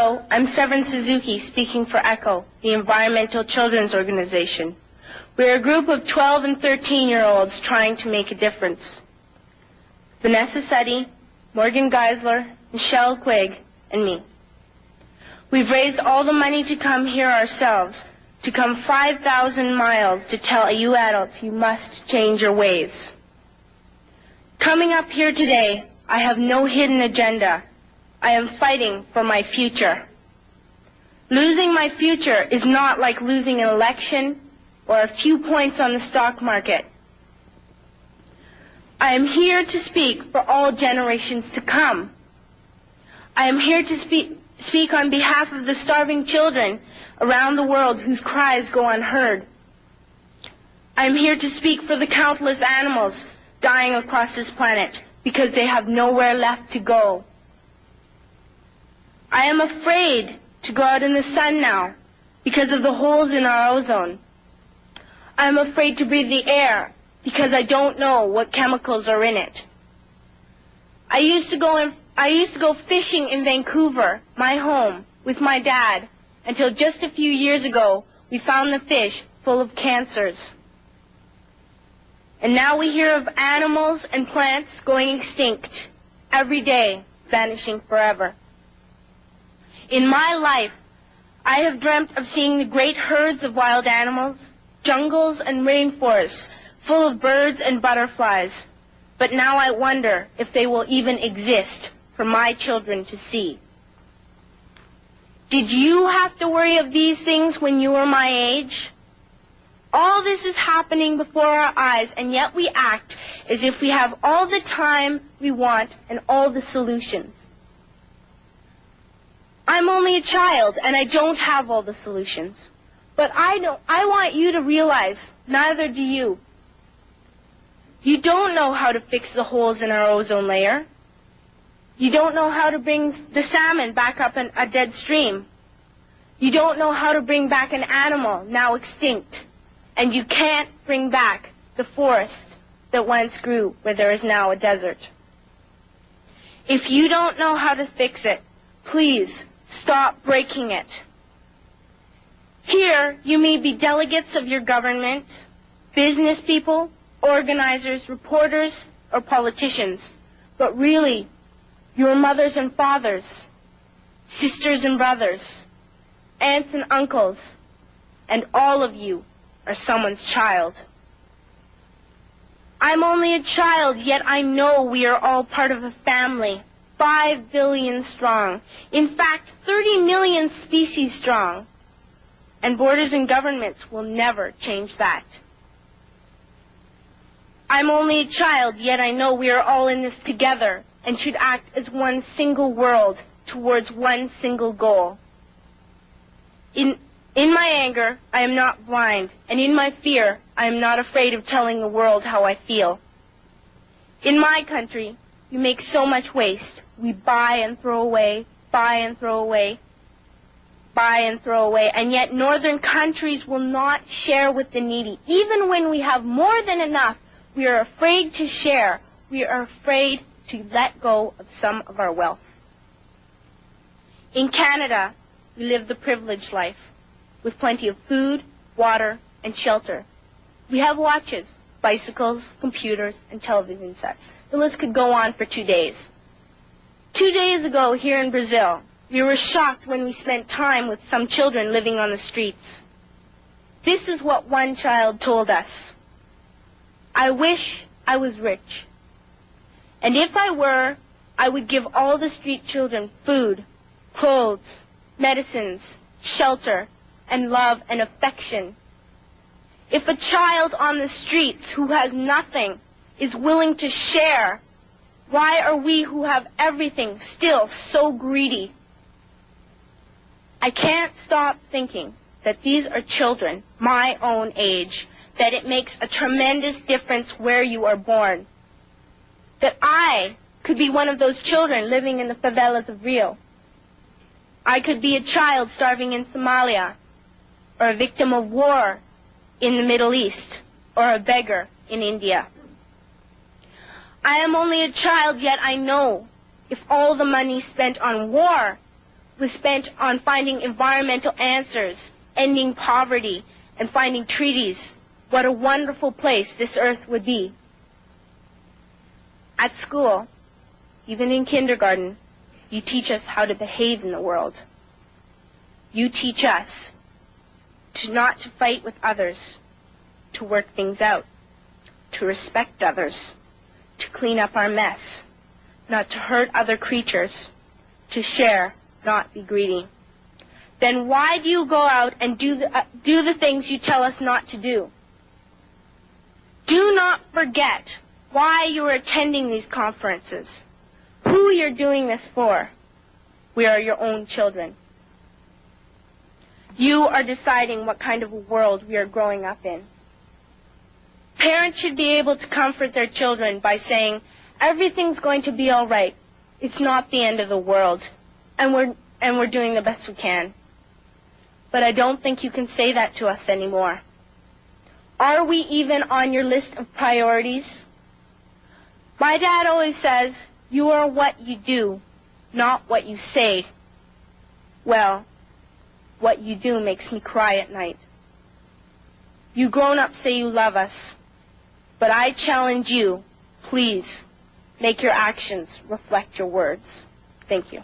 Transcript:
Hello, I'm Severin Suzuki speaking for ECHO, the Environmental Children's Organization. We're a group of 12 and 13-year-olds trying to make a difference. Vanessa Suddy, Morgan Geisler, Michelle Quigg, and me. We've raised all the money to come here ourselves, to come 5,000 miles to tell you adults you must change your ways. Coming up here today, I have no hidden agenda. I am fighting for my future. Losing my future is not like losing an election or a few points on the stock market. I am here to speak for all generations to come. I am here to speak on behalf of the starving children around the world whose cries go unheard. I am here to speak for the countless animals dying across this planet because they have nowhere left to go. I am afraid to go out in the sun now because of the holes in our ozone. I am afraid to breathe the air because I don't know what chemicals are in it. I used to go fishing in Vancouver, my home, with my dad, until just a few years ago we found the fish full of cancers. And now we hear of animals and plants going extinct, every day vanishing forever. In my life, I have dreamt of seeing the great herds of wild animals, jungles and rainforests full of birds and butterflies. But now I wonder if they will even exist for my children to see. Did you have to worry of these things when you were my age? All this is happening before our eyes, and yet we act as if we have all the time we want and all the solutions. I'm only a child, and I don't have all the solutions. But I want you to realize, neither do you. You don't know how to fix the holes in our ozone layer. You don't know how to bring the salmon back up in a dead stream. You don't know how to bring back an animal now extinct. And you can't bring back the forest that once grew where there is now a desert. If you don't know how to fix it, please stop breaking it. Here, you may be delegates of your government, business people, organizers, reporters, or politicians, but really, your mothers and fathers, sisters and brothers, aunts and uncles, and all of you are someone's child. I'm only a child, yet I know we are all part of a family, 5 billion strong. In fact, 30 million species strong. And borders and governments will never change that. I'm only a child, yet I know we are all in this together and should act as one single world towards one single goal. In my anger, I am not blind, and in my fear, I am not afraid of telling the world how I feel. In my country, we make so much waste. We buy and throw away, buy and throw away, buy and throw away, and yet northern countries will not share with the needy. Even when we have more than enough, we are afraid to share. We are afraid to let go of some of our wealth. In Canada, we live the privileged life, with plenty of food, water, and shelter. We have watches, bicycles, computers, and television sets. The list could go on for 2 days. 2 days ago, here in Brazil, we were shocked when we spent time with some children living on the streets. This is what one child told us. I wish I was rich. And if I were, I would give all the street children food, clothes, medicines, shelter, and love and affection. If a child on the streets who has nothing is willing to share, why are we who have everything still so greedy? I can't stop thinking that these are children my own age, that it makes a tremendous difference where you are born. That I could be one of those children living in the favelas of Rio. I could be a child starving in Somalia, or a victim of war in the Middle East, or a beggar in India. I am only a child, yet I know if all the money spent on war was spent on finding environmental answers, ending poverty, and finding treaties, what a wonderful place this earth would be. At school, even in kindergarten, you teach us how to behave in the world. You teach us not to fight with others, to work things out, to respect others, to clean up our mess, not to hurt other creatures, to share, not be greedy. Then why do you go out and do the things you tell us not to do? Do not forget why you are attending these conferences, who you're doing this for. We are your own children. You are deciding what kind of a world we are growing up in. Parents should be able to comfort their children by saying, everything's going to be all right. It's not the end of the world, and we're doing the best we can. But I don't think you can say that to us anymore. Are we even on your list of priorities? My dad always says, you are what you do, not what you say. Well, what you do makes me cry at night. You grown-ups say you love us, but I challenge you, please, make your actions reflect your words. Thank you.